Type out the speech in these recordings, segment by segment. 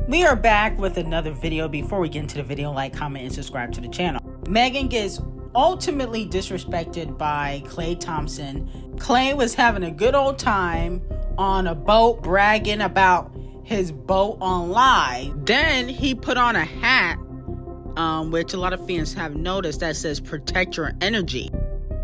We are back with another video. Before we get into the video, like, comment, and subscribe to the channel. Megan gets ultimately disrespected by Klay Thompson. Klay was having a good old time on a boat, bragging about his boat on live. Then he put on a hat, which a lot of fans have noticed, that says protect your energy.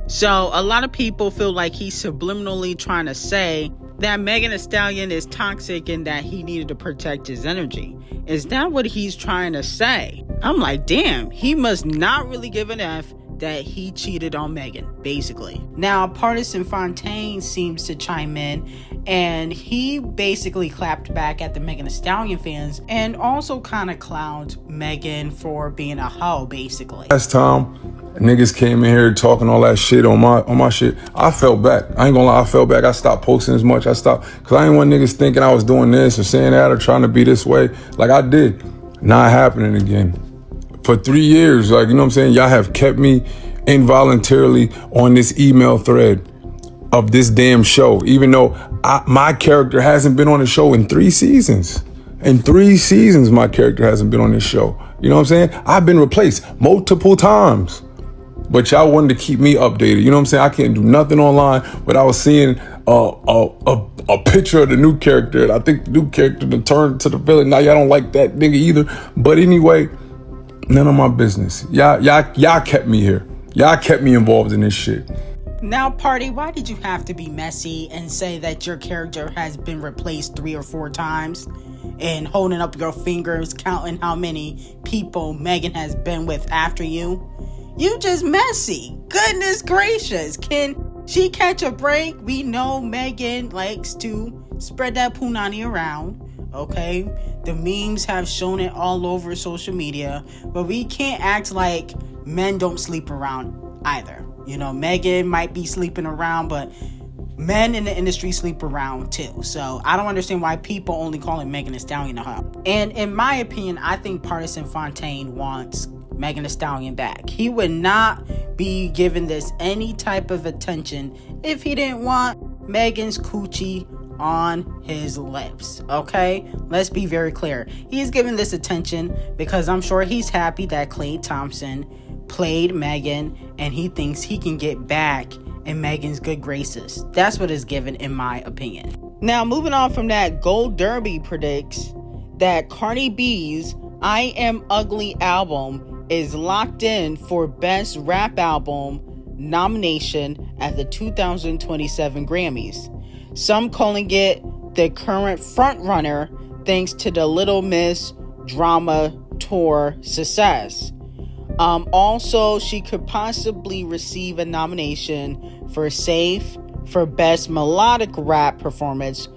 So a lot of people feel like he's subliminally trying to say that Megan Thee Stallion is toxic and that he needed to protect his energy. Is that what he's trying to say? I'm like, damn, he must not really give an F that he cheated on Megan, basically. Now, Partisan Fontaine seems to chime in, and he basically clapped back at the Megan Thee Stallion fans and also kind of clowned Megan for being a hoe, basically. Last time niggas came in here talking all that shit on my shit, I felt back. I ain't gonna lie, I felt back. I stopped posting as much. I stopped, cause I didn't want niggas thinking I was doing this or saying that or trying to be this way. Like I did. Not happening again. For 3 years, like, you know what I'm saying? Y'all have kept me involuntarily on this email thread of this damn show, even though my character hasn't been on the show in 3 seasons. In 3 seasons, my character hasn't been on this show. You know what I'm saying? I've been replaced multiple times. But y'all wanted to keep me updated. You know what I'm saying? I can't do nothing online without seeing a picture of the new character. And I think the new character turned to the villain. Now y'all don't like that nigga either. But anyway, none of my business. Y'all kept me here. Y'all kept me involved in this shit. Now, Party, why did you have to be messy and say that your character has been replaced 3 or 4 times and holding up your fingers, counting how many people Megan has been with after you? You just messy. Goodness gracious. Can she catch a break? We know Megan likes to spread that punani around. Okay, the memes have shown it all over social media, but we can't act like men don't sleep around either. You know, Megan might be sleeping around, but men in the industry sleep around too. So I don't understand why people only calling Megan Thee Stallion a hoe. And in my opinion, I think Partisan Fontaine wants Megan Thee Stallion back. He would not be giving this any type of attention if he didn't want Megan's coochie on his lips. Okay, let's be very clear. He's giving this attention because I'm sure he's happy that Klay Thompson played Megan and he thinks he can get back in Megan's good graces. That's what is given, in my opinion. Now, moving on from that, Gold Derby predicts that Cardi B's I Am Ugly album is locked in for Best Rap Album nomination at the 2027 Grammys. Some calling it the current frontrunner thanks to the Little Miss Drama Tour success. Also, she could possibly receive a nomination for Safe for Best Melodic Rap Performance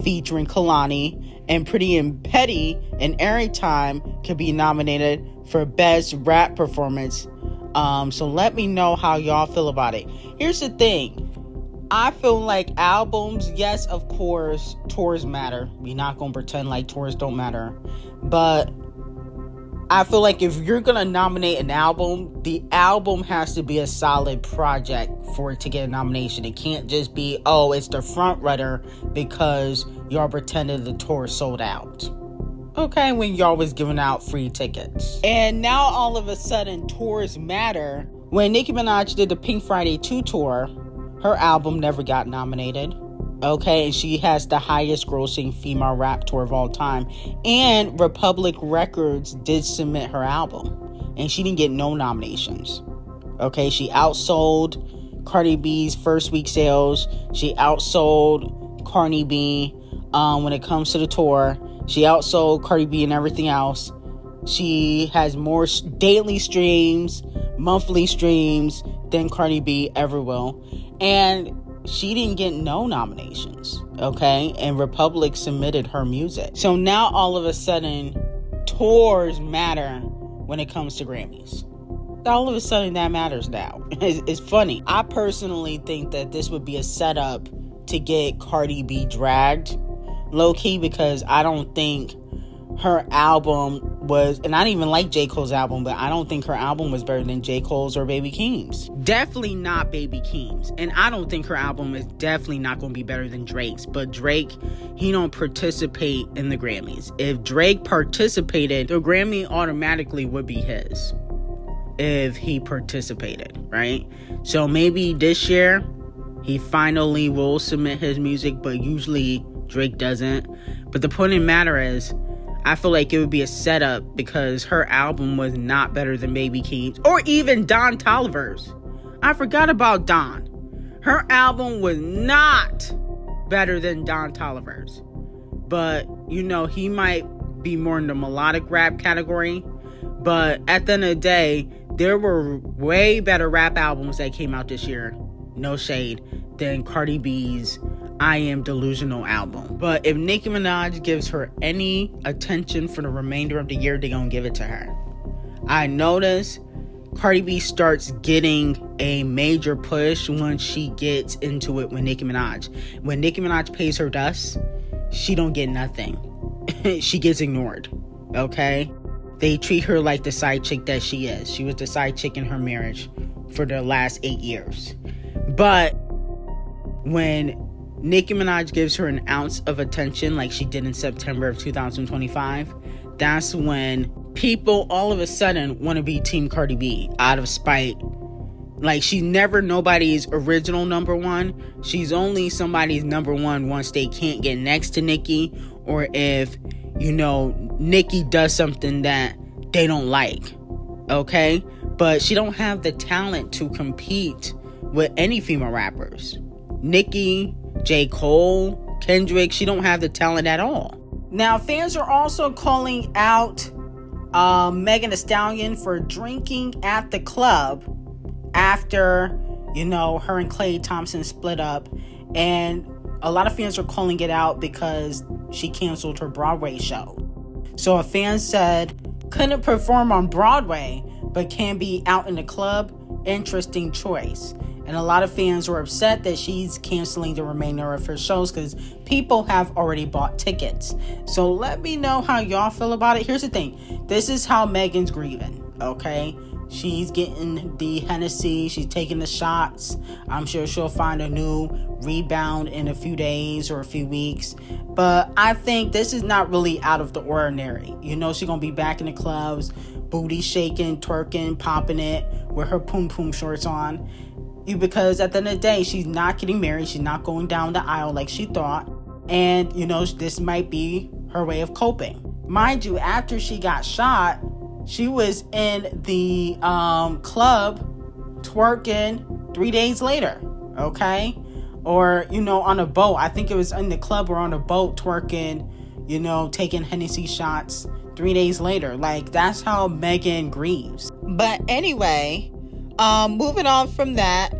featuring Kalani, and Pretty and Petty and Airtime could be nominated for Best Rap Performance. So let me know how y'all feel about it. Here's the thing. I feel like albums, yes, of course, tours matter. We're not going to pretend like tours don't matter. But I feel like if you're going to nominate an album, the album has to be a solid project for it to get a nomination. It can't just be, oh, it's the front runner because y'all pretended the tour sold out. Okay, when y'all was giving out free tickets. And now all of a sudden, tours matter. When Nicki Minaj did the Pink Friday 2 tour, her album never got nominated. Okay, and she has the highest grossing female rap tour of all time. And Republic Records did submit her album, and she didn't get no nominations. Okay, she outsold Cardi B's first week sales. She outsold Cardi B when it comes to the tour. She outsold Cardi B and everything else. She has more daily streams, monthly streams than Cardi B ever will. And she didn't get no nominations, okay? And Republic submitted her music. So now all of a sudden, tours matter when it comes to Grammys. All of a sudden, that matters now. It's funny. I personally think that this would be a setup to get Cardi B dragged, low-key, because I don't think her album was, and I didn't even like J. Cole's album, but I don't think her album was better than J. Cole's or Baby Keem's. Definitely not Baby Keem's. And I don't think her album is definitely not going to be better than Drake's. But Drake, he don't participate in the Grammys. If Drake participated, the Grammy automatically would be his. If he participated, right? So maybe this year, he finally will submit his music, but usually Drake doesn't. But the point of the matter is, I feel like it would be a setup because her album was not better than Baby Keem's or even Don Toliver's. I forgot about Don. Her album was not better than Don Toliver's. But, you know, he might be more in the melodic rap category. But at the end of the day, there were way better rap albums that came out this year, no shade, than Cardi B's I Am Delusional album. But if Nicki Minaj gives her any attention for the remainder of the year, they're gonna give it to her. I notice Cardi B starts getting a major push once she gets into it with Nicki Minaj. When Nicki Minaj pays her dust, she don't get nothing. She gets ignored, okay? They treat her like the side chick that she is. She was the side chick in her marriage for the last 8 years. But when Nicki Minaj gives her an ounce of attention like she did in September of 2025, that's when people all of a sudden want to be Team Cardi B out of spite. Like, she's never nobody's original number one. She's only somebody's number one once they can't get next to Nicki, or if, you know, Nicki does something that they don't like, okay? But she don't have the talent to compete with any female rappers. Nicki, J. Cole, Kendrick, she don't have the talent at all. Now, fans are also calling out Megan Thee Stallion for drinking at the club after, you know, her and Klay Thompson split up. And a lot of fans are calling it out because she canceled her Broadway show. So a fan said, couldn't perform on Broadway, but can be out in the club. Interesting choice. And a lot of fans were upset that she's canceling the remainder of her shows because people have already bought tickets. So let me know how y'all feel about it. Here's the thing. This is how Megan's grieving, okay? She's getting the Hennessy. She's taking the shots. I'm sure she'll find a new rebound in a few days or a few weeks. But I think this is not really out of the ordinary. You know, she's going to be back in the clubs, booty shaking, twerking, popping it with her poom poom shorts on. Because at the end of the day, she's not getting married. She's not going down the aisle like she thought. And, you know, this might be her way of coping. Mind you, after she got shot, she was in the club twerking 3 days later, okay? Or, you know, on a boat. I think it was in the club or on a boat twerking, you know, taking Hennessy shots 3 days later. Like, that's how Megan grieves. But anyway, moving on from that,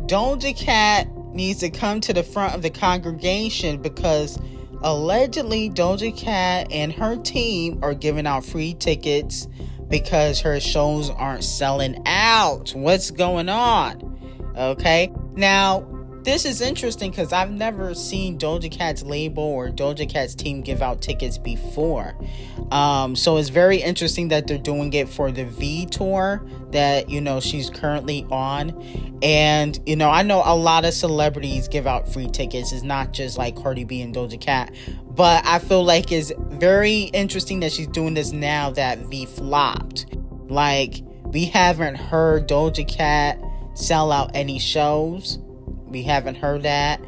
DojaCat needs to come to the front of the congregation because allegedly DojaCat and her team are giving out free tickets because her shows aren't selling out. What's going on? Okay. Now, this is interesting because I've never seen DojaCat's label or DojaCat's team give out tickets before. So it's very interesting that they're doing it for the V tour that, you know, she's currently on. And, you know, I know a lot of celebrities give out free tickets. It's not just like Cardi B and DojaCat. But I feel like it's very interesting that she's doing this now that V flopped. Like, we haven't heard DojaCat sell out any shows. We haven't heard that.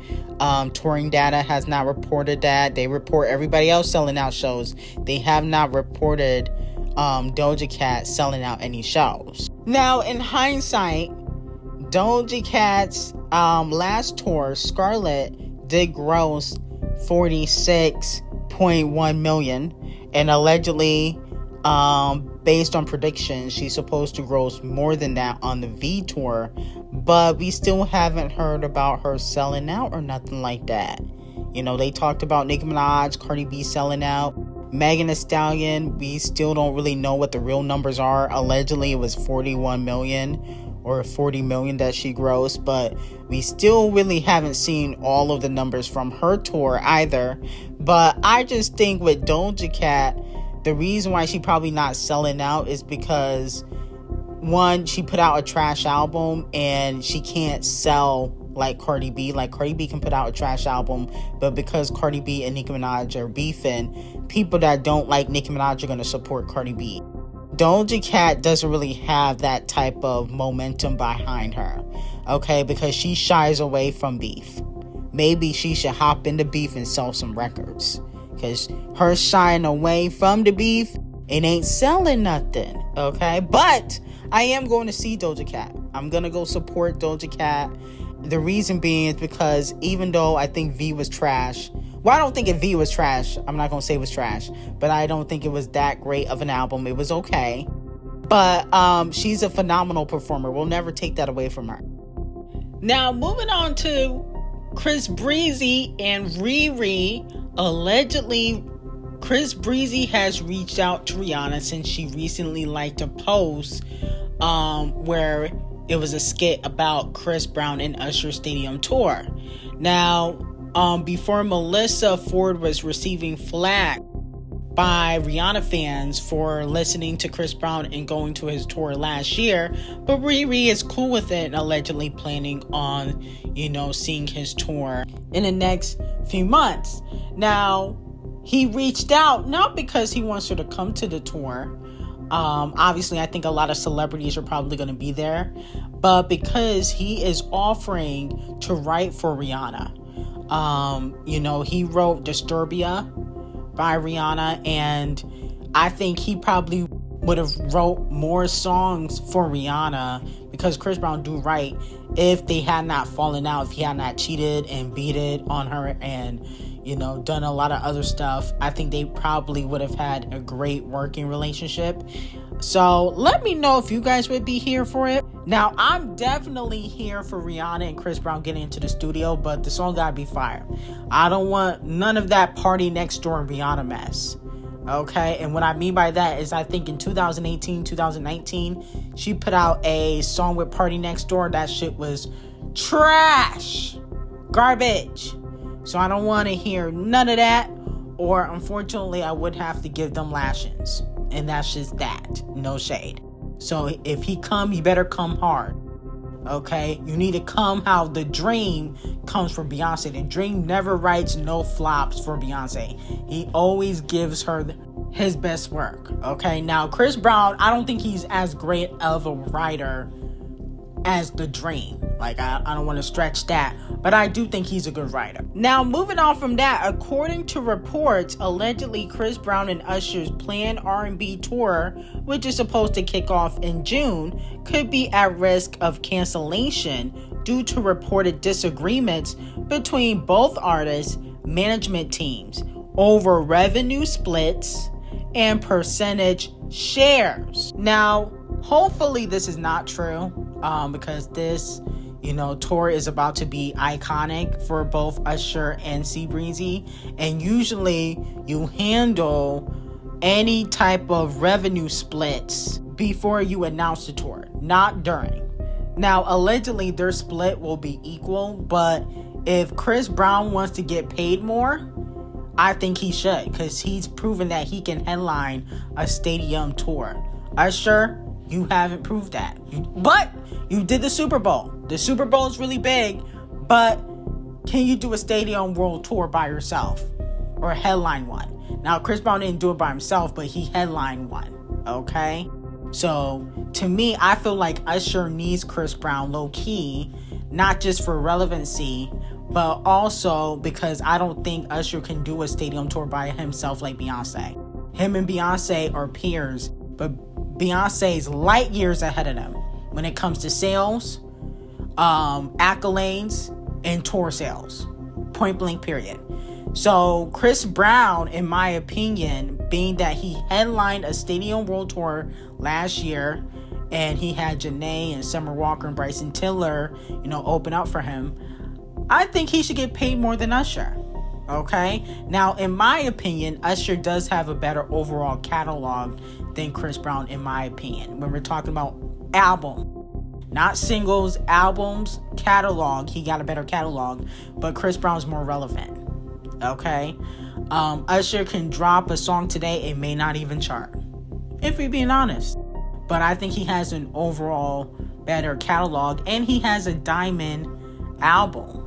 Touring data has not reported that. They report everybody else selling out shows. They have not reported DojaCat selling out any shows. Now, in hindsight, DojaCat's last tour, Scarlet, did gross $46.1 million, and allegedly, based on predictions, she's supposed to gross more than that on the V tour, but we still haven't heard about her selling out or nothing like that. You know, they talked about Nicki Minaj, Cardi B selling out. Megan Thee Stallion, we still don't really know what the real numbers are. Allegedly, it was 41 million or 40 million that she grossed, but we still really haven't seen all of the numbers from her tour either. But I just think with DojaCat, The reason why she probably not selling out is because, one, she put out a trash album and she can't sell like Cardi B. Like, Cardi B can put out a trash album, but because Cardi B and Nicki Minaj are beefing, people that don't like Nicki Minaj are going to support Cardi B. DojaCat doesn't really have that type of momentum behind her, okay, because she shies away from beef. Maybe she should hop into beef and sell some records, because her shying away from the beef, it ain't selling nothing, okay? But I am going to see DojaCat. I'm going to go support DojaCat. The reason being is because even though I think V was trash, well, I don't think V was trash. I'm not going to say it was trash, but I don't think it was that great of an album. It was okay. But she's a phenomenal performer. We'll never take that away from her. Now, moving on to Chris Breezy and Riri. Allegedly, Chris Breezy has reached out to Rihanna since she recently liked a post where it was a skit about Chris Brown and Usher Stadium Tour. Now, before Melissa Ford was receiving flack by Rihanna fans for listening to Chris Brown and going to his tour last year, but Riri is cool with it and allegedly planning on, seeing his tour in the next few months. Now, he reached out not because he wants her to come to the tour. Obviously, I think a lot of celebrities are probably going to be there, but because he is offering to write for Rihanna. He wrote Disturbia by Rihanna, and I think he probably would have wrote more songs for Rihanna, because Chris Brown do write, if they had not fallen out, if he had not cheated and beated on her and done a lot of other stuff. I think they probably would have had a great working relationship. So let me know if you guys would be here for it. Now, I'm definitely here for Rihanna and Chris Brown getting into the studio, but the song gotta be fire. I don't want none of that Party Next Door Rihanna mess. Okay, and what I mean by that is I think in 2018, 2019, she put out a song with Party Next Door. That shit was trash. Garbage. So I don't want to hear none of that, or unfortunately I would have to give them lashings, and that's just that. No shade. So if he come, he better come hard. Okay, you need to come how the dream comes from Beyonce. The dream never writes no flops for Beyonce. He always gives her his best work. Okay, now Chris Brown, I don't think he's as great of a writer as the dream. Like, I don't want to stretch that, but I do think he's a good writer. Now, moving on from that, according to reports, allegedly Chris Brown and Usher's planned R&B tour, which is supposed to kick off in June, could be at risk of cancellation due to reported disagreements between both artists' management teams over revenue splits and percentage shares. Now, hopefully this is not true, because this tour is about to be iconic for both Usher and C Breezy, and usually you handle any type of revenue splits before you announce the tour, not during. Now, allegedly their split will be equal, but if Chris Brown wants to get paid more, I think he should, because he's proven that he can headline a stadium tour. Usher, you haven't proved that. But you did the Super Bowl. The Super Bowl is really big, but can you do a stadium world tour by yourself or headline one? Now, Chris Brown didn't do it by himself, but he headlined one, okay? So, to me, I feel like Usher needs Chris Brown low-key, not just for relevancy, but also because I don't think Usher can do a stadium tour by himself like Beyonce. Him and Beyonce are peers, but Beyonce's light years ahead of them when it comes to sales, accolades, and tour sales. Point blank, period. So Chris Brown, in my opinion, being that he headlined a stadium world tour last year, and he had Janae and Summer Walker and Bryson Tiller, open up for him, I think he should get paid more than Usher. Okay? Now, in my opinion, Usher does have a better overall catalog than Chris Brown, in my opinion. When we're talking about album, not singles, albums, catalog, he got a better catalog, but Chris Brown's more relevant. Okay? Usher can drop a song today, it may not even chart, if we're being honest. But I think he has an overall better catalog, and he has a diamond album.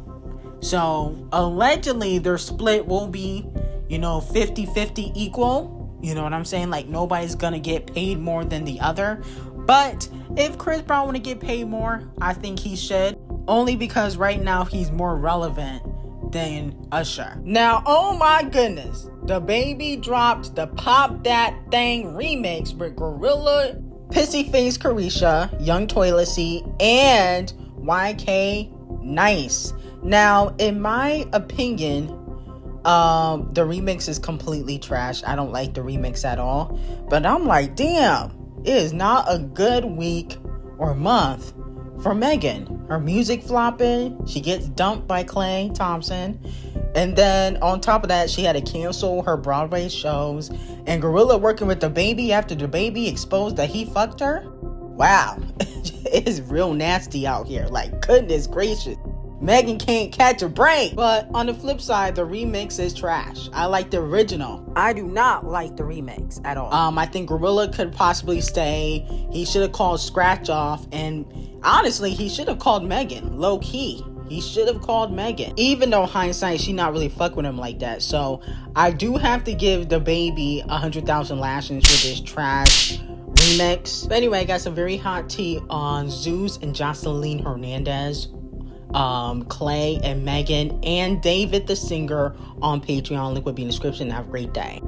So allegedly their split will be, 50-50 equal. You know what I'm saying? Like, nobody's gonna get paid more than the other. But if Chris Brown want to get paid more, I think he should. Only because right now he's more relevant than Usher. Now, oh my goodness, DaBaby dropped the Pop That Thing remix with Gorilla, Pissy Face Carisha, Young Toilet Seat, and YK Nice. Now, in my opinion, the remix is completely trash. I don't like the remix at all. But I'm like, damn, it is not a good week or month for Megan. Her music flopping. She gets dumped by Klay Thompson. And then on top of that, she had to cancel her Broadway shows. And Gorilla working with DaBaby after DaBaby exposed that he fucked her. Wow. It is real nasty out here. Like, goodness gracious. Megan can't catch a break. But on the flip side, the remix is trash. I like the original. I do not like the remix at all. I think Gorilla could possibly stay. He should have called Scratch Off. And honestly, he should have called Megan. Low key. He should have called Megan. Even though hindsight, she not really fuck with him like that. So I do have to give DaBaby 100,000 lashes for this trash remix. But anyway, I got some very hot tea on Zeus and Jocelyn Hernandez, Clay and Megan, and David the singer on Patreon. Link will be in the description. Have a great day.